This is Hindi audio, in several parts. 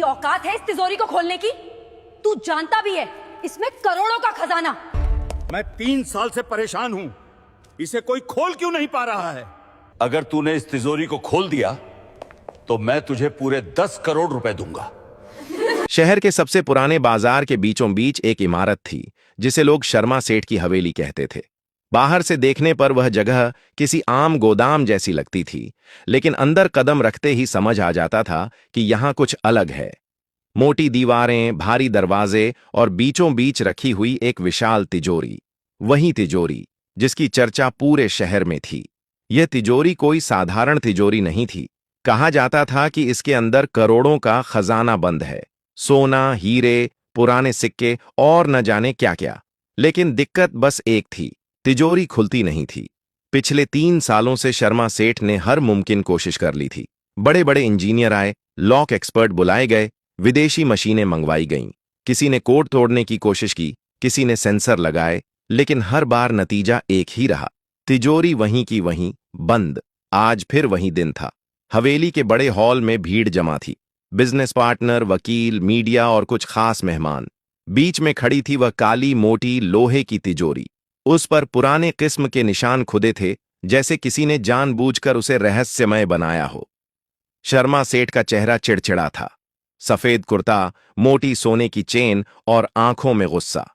तेरी औकात है इस तिजोरी को खोलने की? तू जानता भी है इसमें करोड़ों का खजाना। मैं 3 साल से परेशान हूं, इसे कोई खोल क्यों नहीं पा रहा है? अगर तूने इस तिजोरी को खोल दिया तो मैं तुझे पूरे 10 करोड़ रुपए दूंगा। शहर के सबसे पुराने बाजार के बीचों बीच एक इमारत थी जिसे लोग शर्मा सेठ की हवेली कहते थे। बाहर से देखने पर वह जगह किसी आम गोदाम जैसी लगती थी, लेकिन अंदर कदम रखते ही समझ आ जाता था कि यहां कुछ अलग है। मोटी दीवारें, भारी दरवाजे और बीचों बीच रखी हुई एक विशाल तिजोरी, वही तिजोरी जिसकी चर्चा पूरे शहर में थी। यह तिजोरी कोई साधारण तिजोरी नहीं थी। कहा जाता था कि इसके अंदर करोड़ों का खजाना बंद है, सोना, हीरे, पुराने सिक्के और न जाने क्या क्या। लेकिन दिक्कत बस एक थी, तिजोरी खुलती नहीं थी। पिछले 3 सालों से शर्मा सेठ ने हर मुमकिन कोशिश कर ली थी। बड़े बड़े इंजीनियर आए, लॉक एक्सपर्ट बुलाए गए, विदेशी मशीनें मंगवाई गईं। किसी ने कोड तोड़ने की कोशिश की, किसी ने सेंसर लगाए, लेकिन हर बार नतीजा एक ही रहा, तिजोरी वहीं की वहीं बंद। आज फिर वही दिन था। हवेली के बड़े हॉल में भीड़ जमा थी। बिजनेस पार्टनर, वकील, मीडिया और कुछ खास मेहमान। बीच में खड़ी थी वह काली मोटी लोहे की तिजोरी। उस पर पुराने किस्म के निशान खुदे थे, जैसे किसी ने जानबूझकर उसे रहस्यमय बनाया हो। शर्मा सेठ का चेहरा चिड़चिड़ा था। सफेद कुर्ता, मोटी सोने की चेन और आंखों में गुस्सा।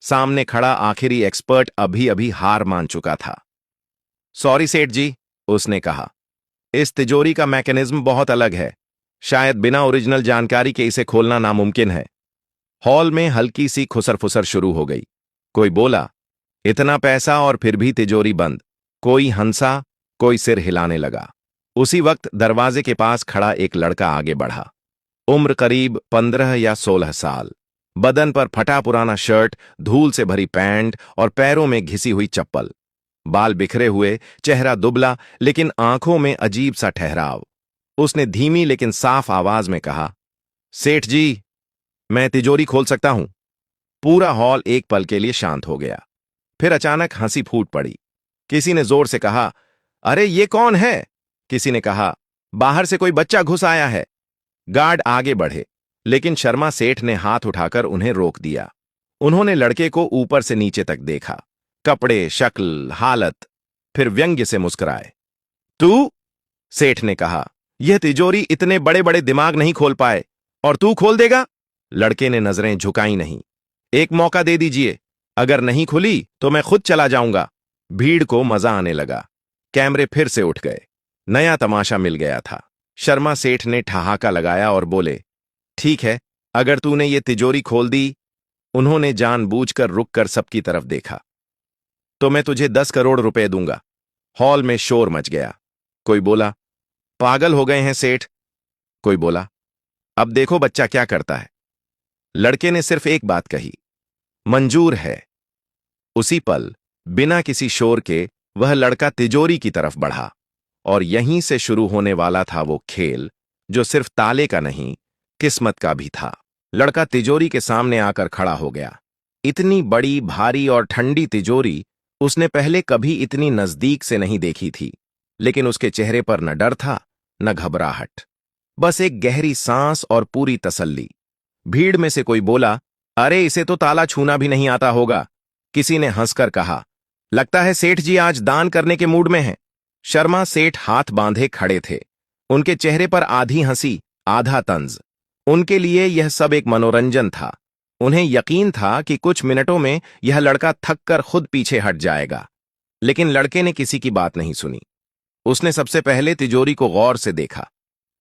सामने खड़ा आखिरी एक्सपर्ट अभी अभी हार मान चुका था। सॉरी सेठ जी, उसने कहा, इस तिजोरी का मैकेनिज्म बहुत अलग है। शायद बिना ओरिजिनल जानकारी के इसे खोलना नामुमकिन है। हॉल में हल्की सी खुसर-फुसर शुरू हो गई। कोई बोला, इतना पैसा और फिर भी तिजोरी बंद। कोई हंसा, कोई सिर हिलाने लगा। उसी वक्त दरवाजे के पास खड़ा एक लड़का आगे बढ़ा। उम्र करीब 15 या 16 साल। बदन पर फटा पुराना शर्ट, धूल से भरी पैंट और पैरों में घिसी हुई चप्पल। बाल बिखरे हुए, चेहरा दुबला, लेकिन आंखों में अजीब सा ठहराव। उसने धीमी लेकिन साफ आवाज में कहा, सेठ जी, मैं तिजोरी खोल सकता हूं। पूरा हॉल एक पल के लिए शांत हो गया। फिर अचानक हंसी फूट पड़ी। किसी ने जोर से कहा, अरे ये कौन है? किसी ने कहा, बाहर से कोई बच्चा घुस आया है। गार्ड आगे बढ़े, लेकिन शर्मा सेठ ने हाथ उठाकर उन्हें रोक दिया। उन्होंने लड़के को ऊपर से नीचे तक देखा, कपड़े, शक्ल, हालत, फिर व्यंग्य से मुस्कुराए। तू? सेठ ने कहा, यह तिजोरी इतने बड़े बड़े दिमाग नहीं खोल पाए, और तू खोल देगा? लड़के ने नजरें झुकाई नहीं। एक मौका दे दीजिए, अगर नहीं खुली तो मैं खुद चला जाऊंगा। भीड़ को मजा आने लगा। कैमरे फिर से उठ गए। नया तमाशा मिल गया था। शर्मा सेठ ने ठहाका लगाया और बोले, ठीक है, अगर तूने ये तिजोरी खोल दी। उन्होंने जानबूझकर रुककर सबकी तरफ देखा। तो मैं तुझे 10 करोड़ रुपए दूंगा। हॉल में शोर मच गया। कोई बोला, पागल हो गए हैं सेठ। कोई बोला, अब देखो बच्चा क्या करता है। लड़के ने सिर्फ एक बात कही, मंजूर है। उसी पल, बिना किसी शोर के, वह लड़का तिजोरी की तरफ बढ़ा, और यहीं से शुरू होने वाला था वो खेल जो सिर्फ ताले का नहीं, किस्मत का भी था। लड़का तिजोरी के सामने आकर खड़ा हो गया। इतनी बड़ी, भारी और ठंडी तिजोरी उसने पहले कभी इतनी नजदीक से नहीं देखी थी, लेकिन उसके चेहरे पर न डर था, न घबराहट, बस एक गहरी सांस और पूरी तसल्ली। भीड़ में से कोई बोला, अरे इसे तो ताला छूना भी नहीं आता होगा। किसी ने हंसकर कहा, लगता है सेठ जी आज दान करने के मूड में हैं। शर्मा सेठ हाथ बांधे खड़े थे। उनके चेहरे पर आधी हंसी, आधा तंज। उनके लिए यह सब एक मनोरंजन था। उन्हें यकीन था कि कुछ मिनटों में यह लड़का थक कर खुद पीछे हट जाएगा। लेकिन लड़के ने किसी की बात नहीं सुनी। उसने सबसे पहले तिजोरी को गौर से देखा,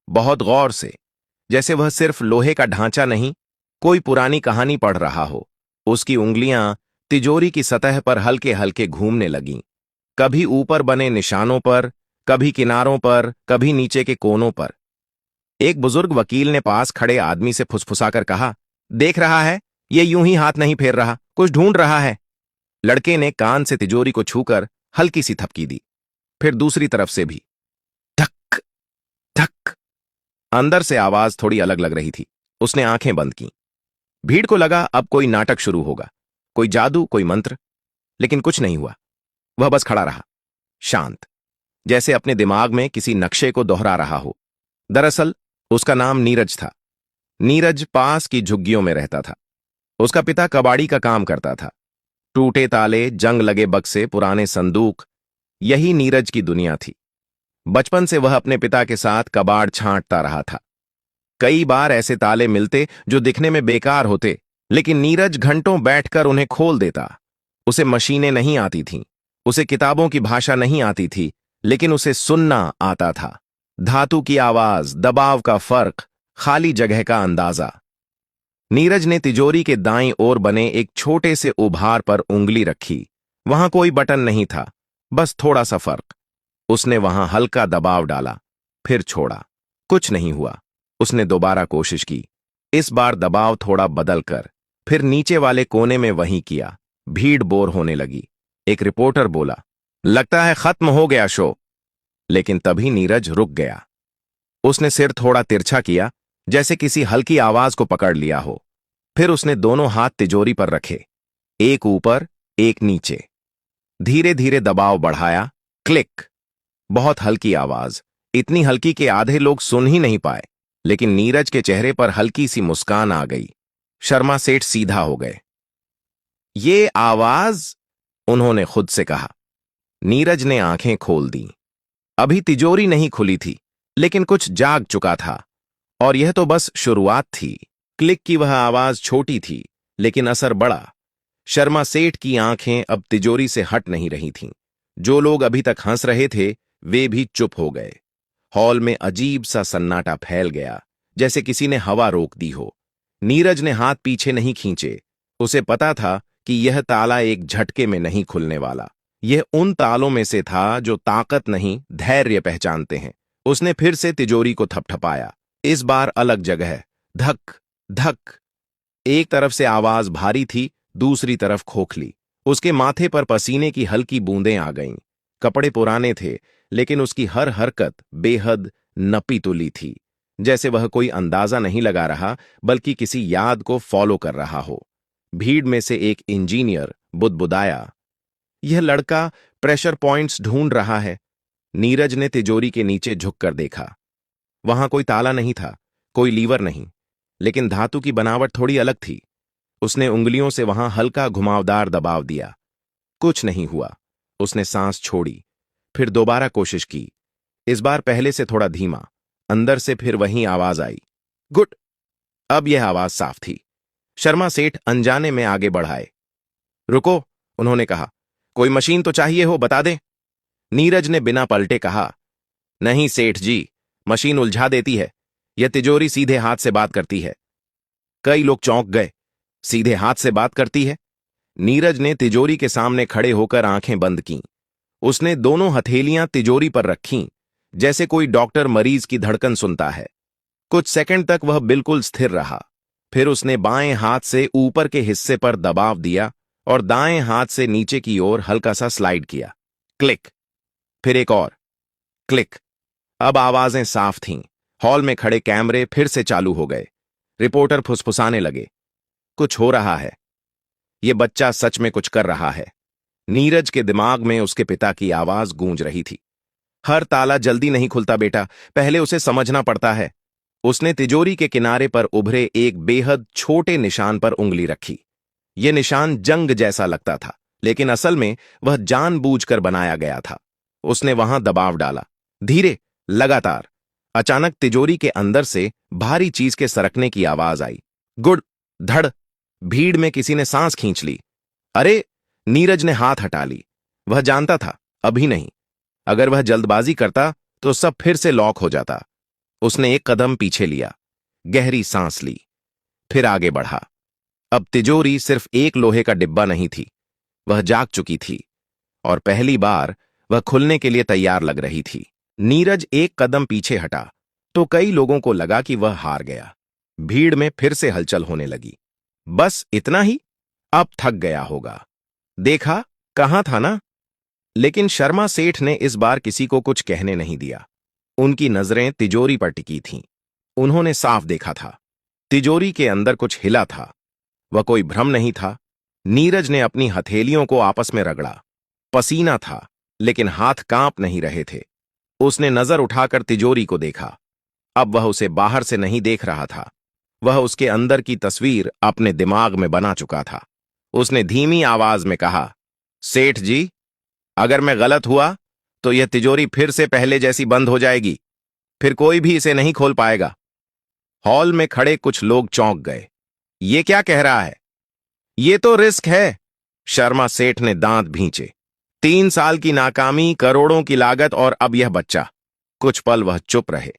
बहुत गौर से, जैसे वह सिर्फ लोहे का ढांचा नहीं, कोई पुरानी कहानी पढ़ रहा हो। उसकी उंगलियां तिजोरी की सतह पर हल्के हल्के घूमने लगीं, कभी ऊपर बने निशानों पर, कभी किनारों पर, कभी नीचे के कोनों पर। एक बुजुर्ग वकील ने पास खड़े आदमी से फुसफुसाकर कहा, देख रहा है, ये यूं ही हाथ नहीं फेर रहा, कुछ ढूंढ रहा है। लड़के ने कान से तिजोरी को छूकर हल्की सी थपकी दी, फिर दूसरी तरफ से भी, धक धक। अंदर से आवाज थोड़ी अलग लग रही थी। उसने आंखें बंद की। भीड़ को लगा अब कोई नाटक शुरू होगा, कोई जादू, कोई मंत्र, लेकिन कुछ नहीं हुआ। वह बस खड़ा रहा, शांत, जैसे अपने दिमाग में किसी नक्शे को दोहरा रहा हो। दरअसल उसका नाम नीरज था। नीरज पास की झुग्गियों में रहता था। उसका पिता कबाड़ी का काम करता था। टूटे ताले, जंग लगे बक्से, पुराने संदूक, यही नीरज की दुनिया थी। बचपन से वह अपने पिता के साथ कबाड़ छांटता रहा था। कई बार ऐसे ताले मिलते जो दिखने में बेकार होते, लेकिन नीरज घंटों बैठकर उन्हें खोल देता। उसे मशीनें नहीं आती थीं, उसे किताबों की भाषा नहीं आती थी, लेकिन उसे सुनना आता था। धातु की आवाज, दबाव का फर्क, खाली जगह का अंदाजा। नीरज ने तिजोरी के दाईं ओर बने एक छोटे से उभार पर उंगली रखी। वहां कोई बटन नहीं था, बस थोड़ा सा फर्क। उसने वहां हल्का दबाव डाला, फिर छोड़ा। कुछ नहीं हुआ। उसने दोबारा कोशिश की। इस बार दबाव थोड़ा बदल कर, फिर नीचे वाले कोने में वहीं किया। भीड़ बोर होने लगी। एक रिपोर्टर बोला, लगता है खत्म हो गया शो। लेकिन तभी नीरज रुक गया। उसने सिर थोड़ा तिरछा किया, जैसे किसी हल्की आवाज को पकड़ लिया हो। फिर उसने दोनों हाथ तिजोरी पर रखे, एक ऊपर एक नीचे। धीरे धीरे दबाव बढ़ाया। क्लिक। बहुत हल्की आवाज, इतनी हल्की कि आधे लोग सुन ही नहीं पाए। लेकिन नीरज के चेहरे पर हल्की सी मुस्कान आ गई। शर्मा सेठ सीधा हो गए। ये आवाज, उन्होंने खुद से कहा। नीरज ने आंखें खोल दी। अभी तिजोरी नहीं खुली थी, लेकिन कुछ जाग चुका था। और यह तो बस शुरुआत थी। क्लिक की वह आवाज छोटी थी, लेकिन असर बड़ा। शर्मा सेठ की आंखें अब तिजोरी से हट नहीं रही थीं। जो लोग अभी तक हंस रहे थे, वे भी चुप हो गए। हॉल में अजीब सा सन्नाटा फैल गया, जैसे किसी ने हवा रोक दी हो। नीरज ने हाथ पीछे नहीं खींचे। उसे पता था कि यह ताला एक झटके में नहीं खुलने वाला। यह उन तालों में से था जो ताकत नहीं, धैर्य पहचानते हैं। उसने फिर से तिजोरी को थपथपाया। इस बार अलग जगह। धक धक। एक तरफ से आवाज भारी थी, दूसरी तरफ खोखली। उसके माथे पर पसीने की हल्की बूंदें आ गईं। कपड़े पुराने थे, लेकिन उसकी हर हरकत बेहद नपी तुली थी, जैसे वह कोई अंदाजा नहीं लगा रहा, बल्कि किसी याद को फॉलो कर रहा हो। भीड़ में से एक इंजीनियर बुदबुदाया, यह लड़का प्रेशर पॉइंट्स ढूंढ रहा है। नीरज ने तिजोरी के नीचे झुककर देखा। वहां कोई ताला नहीं था, कोई लीवर नहीं, लेकिन धातु की बनावट थोड़ी अलग थी। उसने उंगलियों से वहां हल्का घुमावदार दबाव दिया। कुछ नहीं हुआ। उसने सांस छोड़ी, फिर दोबारा कोशिश की। इस बार पहले से थोड़ा धीमा। अंदर से फिर वही आवाज आई, गुड। अब यह आवाज साफ थी। शर्मा सेठ अनजाने में आगे बढ़ाए। रुको, उन्होंने कहा, कोई मशीन तो चाहिए हो, बता दें। नीरज ने बिना पलटे कहा, नहीं सेठ जी, मशीन उलझा देती है। यह तिजोरी सीधे हाथ से बात करती है। कई लोग चौंक गए। सीधे हाथ से बात करती है? नीरज ने तिजोरी के सामने खड़े होकर आंखें बंद कीं। उसने दोनों हथेलियां तिजोरी पर रखीं, जैसे कोई डॉक्टर मरीज की धड़कन सुनता है। कुछ सेकंड तक वह बिल्कुल स्थिर रहा। फिर उसने बाएं हाथ से ऊपर के हिस्से पर दबाव दिया और दाएं हाथ से नीचे की ओर हल्का सा स्लाइड किया। क्लिक। फिर एक और क्लिक। अब आवाजें साफ थीं। हॉल में खड़े कैमरे फिर से चालू हो गए। रिपोर्टर फुसफुसाने लगे, कुछ हो रहा है। यह बच्चा सच में कुछ कर रहा है। नीरज के दिमाग में उसके पिता की आवाज गूंज रही थी, हर ताला जल्दी नहीं खुलता बेटा, पहले उसे समझना पड़ता है। उसने तिजोरी के किनारे पर उभरे एक बेहद छोटे निशान पर उंगली रखी। यह निशान जंग जैसा लगता था, लेकिन असल में वह जानबूझकर बनाया गया था। उसने वहां दबाव डाला, धीरे, लगातार। अचानक तिजोरी के अंदर से भारी चीज के सरकने की आवाज आई। गुड। धड़। भीड़ में किसी ने सांस खींच ली। अरे! नीरज ने हाथ हटा ली। वह जानता था, अभी नहीं। अगर वह जल्दबाजी करता तो सब फिर से लॉक हो जाता। उसने एक कदम पीछे लिया, गहरी सांस ली, फिर आगे बढ़ा। अब तिजोरी सिर्फ एक लोहे का डिब्बा नहीं थी, वह जाग चुकी थी और पहली बार वह खुलने के लिए तैयार लग रही थी। नीरज एक कदम पीछे हटा तो कई लोगों को लगा कि वह हार गया। भीड़ में फिर से हलचल होने लगी। बस इतना ही, अब थक गया होगा। देखा, कहां था ना? लेकिन शर्मा सेठ ने इस बार किसी को कुछ कहने नहीं दिया। उनकी नजरें तिजोरी पर टिकी थीं। उन्होंने साफ देखा था, तिजोरी के अंदर कुछ हिला था। वह कोई भ्रम नहीं था। नीरज ने अपनी हथेलियों को आपस में रगड़ा। पसीना था, लेकिन हाथ कांप नहीं रहे थे। उसने नजर उठाकर तिजोरी को देखा। अब वह उसे बाहर से नहीं देख रहा था, वह उसके अंदर की तस्वीर अपने दिमाग में बना चुका था। उसने धीमी आवाज में कहा, सेठ जी, अगर मैं गलत हुआ तो यह तिजोरी फिर से पहले जैसी बंद हो जाएगी, फिर कोई भी इसे नहीं खोल पाएगा। हॉल में खड़े कुछ लोग चौंक गए। ये क्या कह रहा है? ये तो रिस्क है। शर्मा सेठ ने दांत भींचे। 3 साल की नाकामी, करोड़ों की लागत और अब यह बच्चा। कुछ पल वह चुप रहे,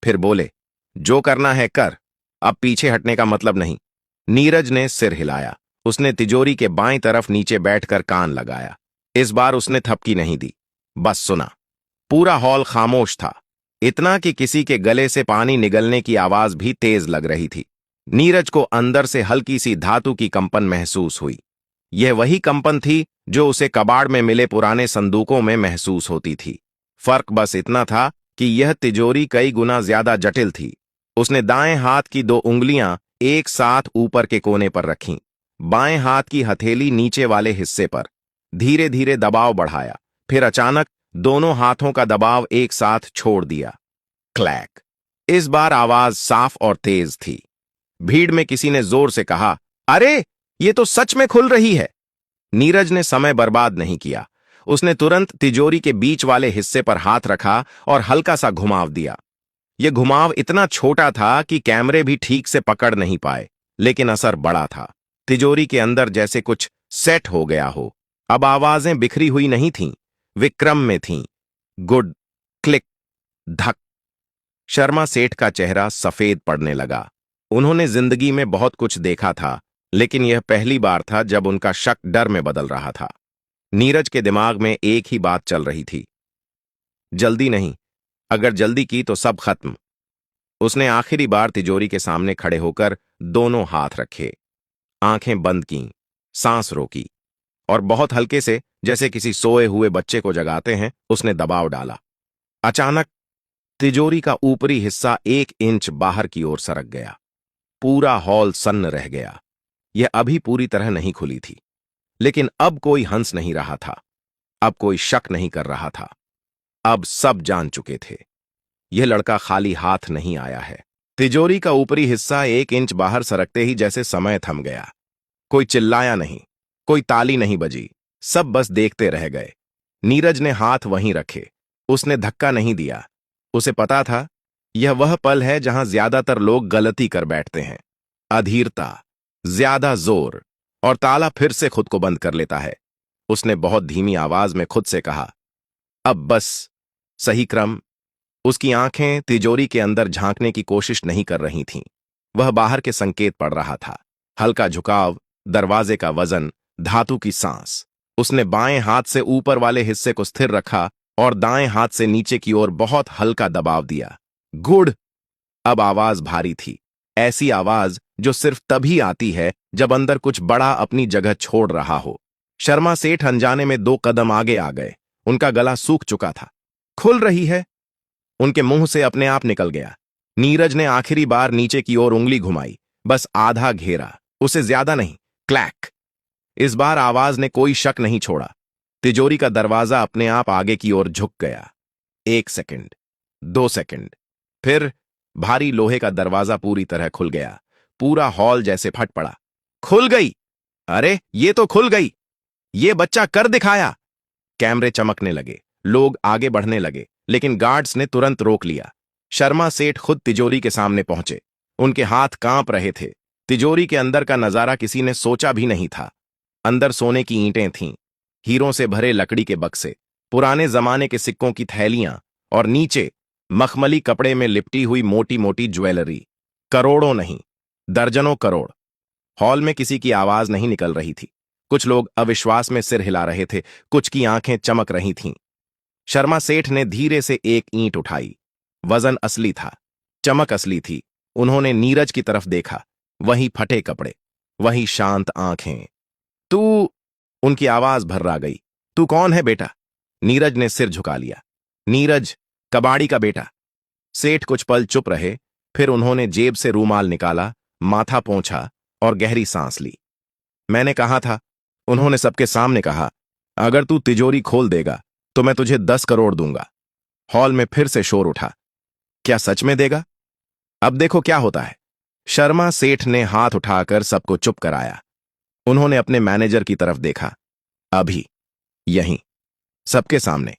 फिर बोले, जो करना है कर, अब पीछे हटने का मतलब नहीं। नीरज ने सिर हिलाया। उसने तिजोरी के बाईं तरफ नीचे बैठकर कान लगाया। इस बार उसने थपकी नहीं दी, बस सुना। पूरा हॉल खामोश था, इतना कि किसी के गले से पानी निगलने की आवाज भी तेज लग रही थी। नीरज को अंदर से हल्की सी धातु की कंपन महसूस हुई। यह वही कंपन थी जो उसे कबाड़ में मिले पुराने संदूकों में महसूस होती थी। फर्क बस इतना था कि यह तिजोरी कई गुना ज्यादा जटिल थी। उसने दाएं हाथ की 2 उंगलियां एक साथ ऊपर के कोने पर रखीं, बाएं हाथ की हथेली नीचे वाले हिस्से पर। धीरे धीरे दबाव बढ़ाया, फिर अचानक दोनों हाथों का दबाव एक साथ छोड़ दिया। क्लैक। इस बार आवाज साफ और तेज थी। भीड़ में किसी ने जोर से कहा, अरे ये तो सच में खुल रही है। नीरज ने समय बर्बाद नहीं किया। उसने तुरंत तिजोरी के बीच वाले हिस्से पर हाथ रखा और हल्का सा घुमाव दिया। यह घुमाव इतना छोटा था कि कैमरे भी ठीक से पकड़ नहीं पाए, लेकिन असर बड़ा था। तिजोरी के अंदर जैसे कुछ सेट हो गया हो। अब आवाजें बिखरी हुई नहीं थीं, वे क्रम में थीं। गुड, क्लिक, धक। शर्मा सेठ का चेहरा सफेद पड़ने लगा। उन्होंने जिंदगी में बहुत कुछ देखा था, लेकिन यह पहली बार था जब उनका शक डर में बदल रहा था। नीरज के दिमाग में एक ही बात चल रही थी, जल्दी नहीं, अगर जल्दी की तो सब खत्म। उसने आखिरी बार तिजोरी के सामने खड़े होकर दोनों हाथ रखे, आंखें बंद कीं, सांस रोकी और बहुत हल्के से, जैसे किसी सोए हुए बच्चे को जगाते हैं, उसने दबाव डाला। अचानक तिजोरी का ऊपरी हिस्सा 1 इंच बाहर की ओर सरक गया। पूरा हॉल सन्न रह गया। यह अभी पूरी तरह नहीं खुली थी, लेकिन अब कोई हंस नहीं रहा था, अब कोई शक नहीं कर रहा था। अब सब जान चुके थे, यह लड़का खाली हाथ नहीं आया है। तिजोरी का ऊपरी हिस्सा 1 इंच बाहर सरकते ही जैसे समय थम गया। कोई चिल्लाया नहीं, कोई ताली नहीं बजी, सब बस देखते रह गए। नीरज ने हाथ वहीं रखे, उसने धक्का नहीं दिया। उसे पता था यह वह पल है जहां ज्यादातर लोग गलती कर बैठते हैं। अधीरता, ज्यादा जोर, और ताला फिर से खुद को बंद कर लेता है। उसने बहुत धीमी आवाज में खुद से कहा, अब बस। सही क्रम। उसकी आंखें तिजोरी के अंदर झांकने की कोशिश नहीं कर रही थीं। वह बाहर के संकेत पढ़ रहा था। हल्का झुकाव, दरवाजे का वजन, धातु की सांस। उसने बाएं हाथ से ऊपर वाले हिस्से को स्थिर रखा और दाएं हाथ से नीचे की ओर बहुत हल्का दबाव दिया। गुड। अब आवाज भारी थी, ऐसी आवाज जो सिर्फ तभी आती है जब अंदर कुछ बड़ा अपनी जगह छोड़ रहा हो। शर्मा सेठ अनजाने में 2 कदम आगे आ गए। उनका गला सूख चुका था। खुल रही है, उनके मुंह से अपने आप निकल गया। नीरज ने आखिरी बार नीचे की ओर उंगली घुमाई, बस आधा घेरा, उसे ज्यादा नहीं। क्लैक। इस बार आवाज ने कोई शक नहीं छोड़ा। तिजोरी का दरवाजा अपने आप आगे की ओर झुक गया। 1 सेकंड, 2 सेकंड, फिर भारी लोहे का दरवाजा पूरी तरह खुल गया। पूरा हॉल जैसे फट पड़ा। खुल गई। अरे ये तो खुल गई, ये बच्चा कर दिखाया। कैमरे चमकने लगे, लोग आगे बढ़ने लगे, लेकिन गार्ड्स ने तुरंत रोक लिया। शर्मा सेठ खुद तिजोरी के सामने पहुंचे। उनके हाथ कांप रहे थे। तिजोरी के अंदर का नजारा किसी ने सोचा भी नहीं था। अंदर सोने की ईंटें थीं, हीरों से भरे लकड़ी के बक्से, पुराने जमाने के सिक्कों की थैलियां, और नीचे मखमली कपड़े में लिपटी हुई मोटी मोटी ज्वेलरी। करोड़ों नहीं, दर्जनों करोड़। हॉल में किसी की आवाज नहीं निकल रही थी। कुछ लोग अविश्वास में सिर हिला रहे थे, कुछ की आंखें चमक रही थीं। शर्मा सेठ ने धीरे से एक ईंट उठाई। वजन असली था, चमक असली थी। उन्होंने नीरज की तरफ देखा। वही फटे कपड़े, वही शांत आंखें। तू, उनकी आवाज भर्रा गई। तू कौन है बेटा? नीरज ने सिर झुका लिया। नीरज, कबाड़ी का बेटा। सेठ कुछ पल चुप रहे, फिर उन्होंने जेब से रूमाल निकाला, माथा पोंछा और गहरी सांस ली। मैंने कहा था, उन्होंने सबके सामने कहा, अगर तू तिजोरी खोल देगा तो मैं तुझे 10 करोड़ दूंगा। हॉल में फिर से शोर उठा। क्या सच में देगा? अब देखो क्या होता है। शर्मा सेठ ने हाथ उठाकर सबको चुप कराया। उन्होंने अपने मैनेजर की तरफ देखा। अभी यहीं सबके सामने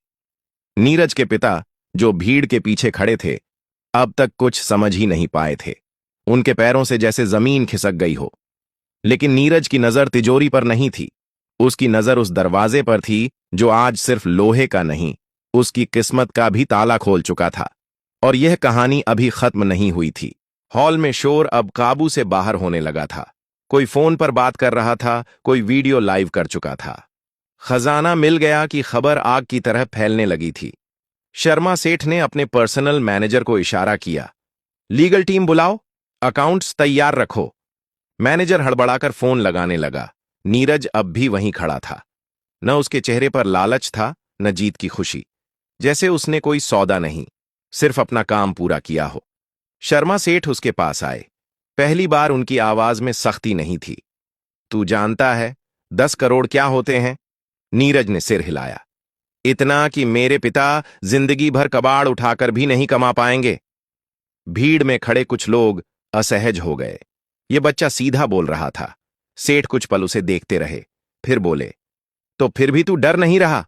नीरज के पिता, जो भीड़ के पीछे खड़े थे, अब तक कुछ समझ ही नहीं पाए थे। उनके पैरों से जैसे जमीन खिसक गई हो। लेकिन नीरज की नजर तिजोरी पर नहीं थी। उसकी नजर उस दरवाजे पर थी जो आज सिर्फ लोहे का नहीं, उसकी किस्मत का भी ताला खोल चुका था। और यह कहानी अभी खत्म नहीं हुई थी। हॉल में शोर अब काबू से बाहर होने लगा था। कोई फोन पर बात कर रहा था, कोई वीडियो लाइव कर चुका था। खजाना मिल गया कि खबर आग की तरह फैलने लगी थी। शर्मा सेठ ने अपने पर्सनल मैनेजर को इशारा किया, लीगल टीम बुलाओ, अकाउंट्स तैयार रखो। मैनेजर हड़बड़ाकर फोन लगाने लगा। नीरज अब भी वहीं खड़ा था। न उसके चेहरे पर लालच था, न जीत की खुशी, जैसे उसने कोई सौदा नहीं, सिर्फ अपना काम पूरा किया हो। शर्मा सेठ उसके पास आए। पहली बार उनकी आवाज में सख्ती नहीं थी। तू जानता है 10 करोड़ क्या होते हैं? नीरज ने सिर हिलाया। इतना कि मेरे पिता जिंदगी भर कबाड़ उठाकर भी नहीं कमा पाएंगे। भीड़ में खड़े कुछ लोग असहज हो गए। ये बच्चा सीधा बोल रहा था। सेठ कुछ पल उसे देखते रहे, फिर बोले, तो फिर भी तू डर नहीं रहा?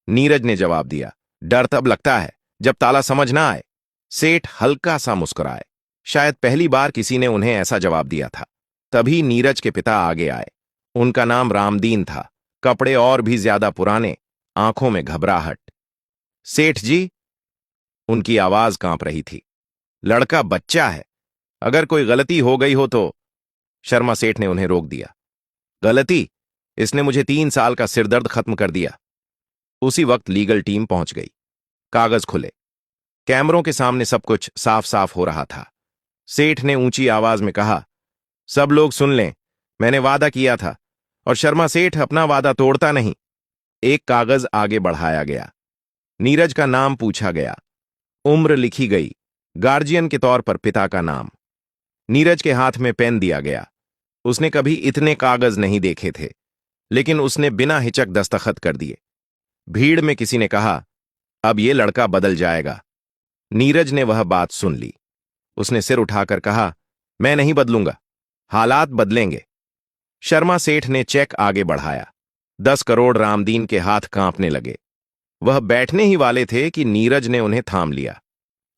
नीरज ने जवाब दिया, डर तब लगता है जब ताला समझ ना आए। सेठ हल्का सा मुस्कुराए। शायद पहली बार किसी ने उन्हें ऐसा जवाब दिया था। तभी नीरज के पिता आगे आए। उनका नाम रामदीन था, कपड़े और भी ज्यादा पुराने, आंखों में घबराहट। सेठ जी, उनकी आवाज कांप रही थी। लड़का बच्चा है, अगर कोई गलती हो गई हो तो। शर्मा सेठ ने उन्हें रोक दिया। गलती? इसने मुझे 3 साल का सिरदर्द खत्म कर दिया। उसी वक्त लीगल टीम पहुंच गई। कागज खुले। कैमरों के सामने सब कुछ साफ साफ हो रहा था। सेठ ने ऊंची आवाज में कहा, सब लोग सुन लें, मैंने वादा किया था और शर्मा सेठ अपना वादा तोड़ता नहीं। एक कागज आगे बढ़ाया गया। नीरज का नाम पूछा गया, उम्र लिखी गई, गार्जियन के तौर पर पिता का नाम। नीरज के हाथ में पेन दिया गया। उसने कभी इतने कागज नहीं देखे थे, लेकिन उसने बिना हिचक दस्तखत कर दिए। भीड़ में किसी ने कहा, अब ये लड़का बदल जाएगा। नीरज ने वह बात सुन ली। उसने सिर उठाकर कहा, मैं नहीं बदलूंगा, हालात बदलेंगे। शर्मा सेठ ने चेक आगे बढ़ाया। 10 करोड़ रामदीन के हाथ कांपने लगे। वह बैठने ही वाले थे कि नीरज ने उन्हें थाम लिया।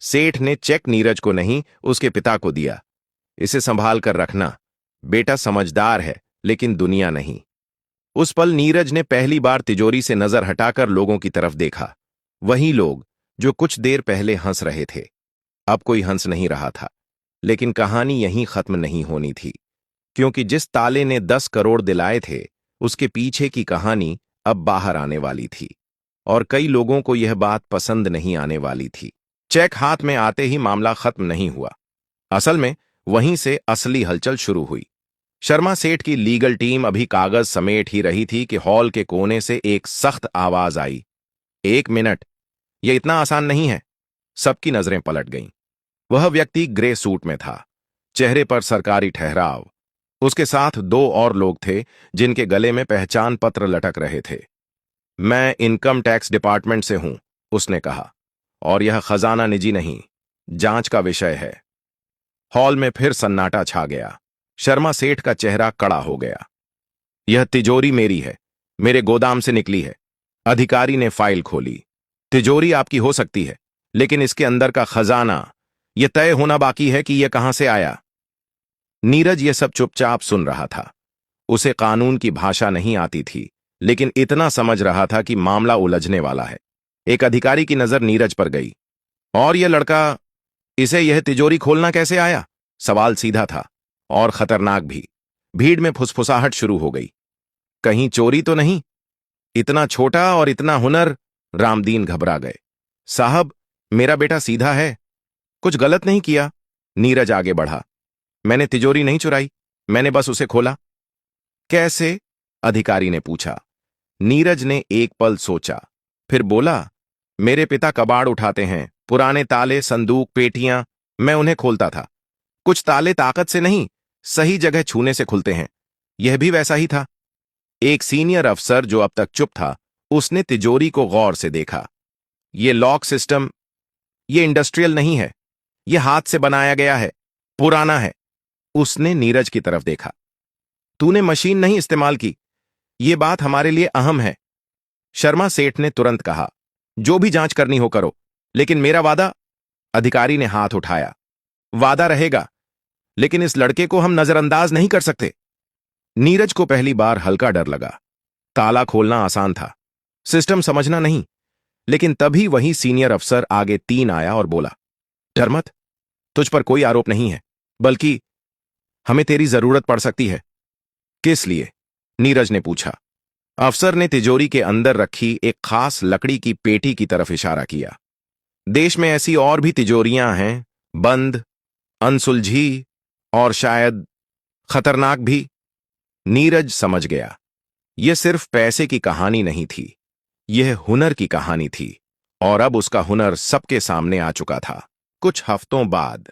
सेठ ने चेक नीरज को नहीं, उसके पिता को दिया। इसे संभाल कर रखना, बेटा समझदार है लेकिन दुनिया नहीं। उस पल नीरज ने पहली बार तिजोरी से नजर हटाकर लोगों की तरफ देखा। वही लोग जो कुछ देर पहले हंस रहे थे, अब कोई हंस नहीं रहा था। लेकिन कहानी यहीं खत्म नहीं होनी थी, क्योंकि जिस ताले ने 10 करोड़ दिलाए थे, उसके पीछे की कहानी अब बाहर आने वाली थी। और कई लोगों को यह बात पसंद नहीं आने वाली थी। चेक हाथ में आते ही मामला खत्म नहीं हुआ। असल में वहीं से असली हलचल शुरू हुई। शर्मा सेठ की लीगल टीम अभी कागज समेट ही रही थी कि हॉल के कोने से एक सख्त आवाज आई, 1 मिनट, यह इतना आसान नहीं है। सबकी नजरें पलट गईं। वह व्यक्ति ग्रे सूट में था, चेहरे पर सरकारी ठहराव। उसके साथ 2 और लोग थे जिनके गले में पहचान पत्र लटक रहे थे। मैं इनकम टैक्स डिपार्टमेंट से हूं, उसने कहा, और यह खजाना निजी नहीं, जांच का विषय है। हॉल में फिर सन्नाटा छा गया। शर्मा सेठ का चेहरा कड़ा हो गया। यह तिजोरी मेरी है, मेरे गोदाम से निकली है। अधिकारी ने फाइल खोली। तिजोरी आपकी हो सकती है, लेकिन इसके अंदर का खजाना, यह तय होना बाकी है कि यह कहां से आया। नीरज यह सब चुपचाप सुन रहा था। उसे कानून की भाषा नहीं आती थी, लेकिन इतना समझ रहा था कि मामला उलझने वाला है। एक अधिकारी की नजर नीरज पर गई। और यह लड़का, इसे यह तिजोरी खोलना कैसे आया? सवाल सीधा था और खतरनाक भी। भीड़ में फुसफुसाहट शुरू हो गई। कहीं चोरी तो नहीं? इतना छोटा और इतना हुनर? रामदीन घबरा गए। साहब, मेरा बेटा सीधा है, कुछ गलत नहीं किया। नीरज आगे बढ़ा। मैंने तिजोरी नहीं चुराई, मैंने बस उसे खोला। कैसे? अधिकारी ने पूछा। नीरज ने एक पल सोचा, फिर बोला, मेरे पिता कबाड़ उठाते हैं, पुराने ताले, संदूक, पेटियां, मैं उन्हें खोलता था। कुछ ताले ताकत से नहीं, सही जगह छूने से खुलते हैं। यह भी वैसा ही था। एक सीनियर अफसर जो अब तक चुप था, उसने तिजोरी को गौर से देखा। यह लॉक सिस्टम, यह इंडस्ट्रियल नहीं है, यह हाथ से बनाया गया है, पुराना है। उसने नीरज की तरफ देखा। तूने मशीन नहीं इस्तेमाल की, यह बात हमारे लिए अहम है। शर्मा सेठ ने तुरंत कहा, जो भी जांच करनी हो करो, लेकिन मेरा वादा। अधिकारी ने हाथ उठाया। वादा रहेगा, लेकिन इस लड़के को हम नजरअंदाज नहीं कर सकते। नीरज को पहली बार हल्का डर लगा। ताला खोलना आसान था, सिस्टम समझना नहीं। लेकिन तभी वही सीनियर अफसर आगे 3 आया और बोला, डर मत, तुझ पर कोई आरोप नहीं है, बल्कि हमें तेरी जरूरत पड़ सकती है। किस लिए? नीरज ने पूछा। अफसर ने तिजोरी के अंदर रखी एक खास लकड़ी की पेटी की तरफ इशारा किया। देश में ऐसी और भी तिजोरियां हैं, बंद, अनसुलझी और शायद खतरनाक भी। नीरज समझ गया, यह सिर्फ पैसे की कहानी नहीं थी, यह हुनर की कहानी थी, और अब उसका हुनर सबके सामने आ चुका था। कुछ हफ्तों बाद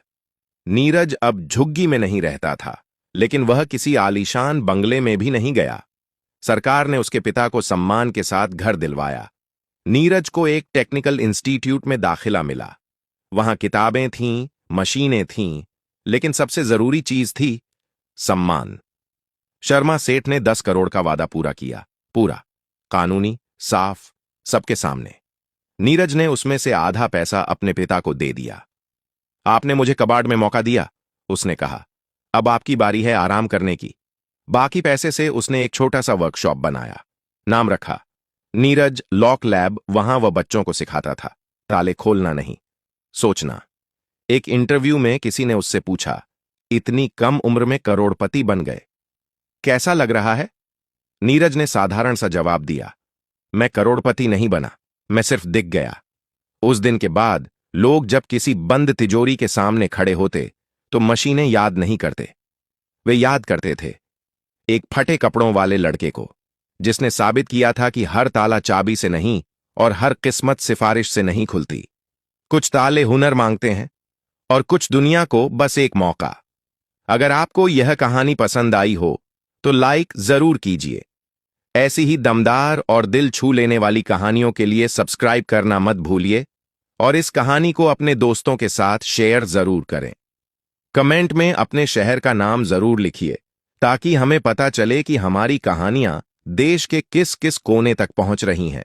नीरज अब झुग्गी में नहीं रहता था, लेकिन वह किसी आलीशान बंगले में भी नहीं गया। सरकार ने उसके पिता को सम्मान के साथ घर दिलवाया। नीरज को एक टेक्निकल इंस्टीट्यूट में दाखिला मिला। वहां किताबें थीं, मशीनें थीं, लेकिन सबसे जरूरी चीज थी सम्मान। शर्मा सेठ ने 10 करोड़ का वादा पूरा किया, पूरा, कानूनी, साफ, सबके सामने। नीरज ने उसमें से आधा पैसा अपने पिता को दे दिया। आपने मुझे कबाड़ में मौका दिया, उसने कहा, अब आपकी बारी है आराम करने की। बाकी पैसे से उसने एक छोटा सा वर्कशॉप बनाया, नाम रखा नीरज लॉक लैब। वहां वह बच्चों को सिखाता था, ताले खोलना नहीं, सोचना। एक इंटरव्यू में किसी ने उससे पूछा, इतनी कम उम्र में करोड़पति बन गए, कैसा लग रहा है? नीरज ने साधारण सा जवाब दिया, मैं करोड़पति नहीं बना, मैं सिर्फ दिख गया। उस दिन के बाद लोग जब किसी बंद तिजोरी के सामने खड़े होते तो मशीनें याद नहीं करते, वे याद करते थे एक फटे कपड़ों वाले लड़के को, जिसने साबित किया था कि हर ताला चाबी से नहीं और हर किस्मत सिफारिश से नहीं खुलती। कुछ ताले हुनर मांगते हैं और कुछ दुनिया को बस एक मौका। अगर आपको यह कहानी पसंद आई हो तो लाइक जरूर कीजिए। ऐसी ही दमदार और दिल छू लेने वाली कहानियों के लिए सब्सक्राइब करना मत भूलिए और इस कहानी को अपने दोस्तों के साथ शेयर जरूर करें। कमेंट में अपने शहर का नाम जरूर लिखिए ताकि हमें पता चले कि हमारी कहानियां देश के किस किस कोने तक पहुंच रही हैं।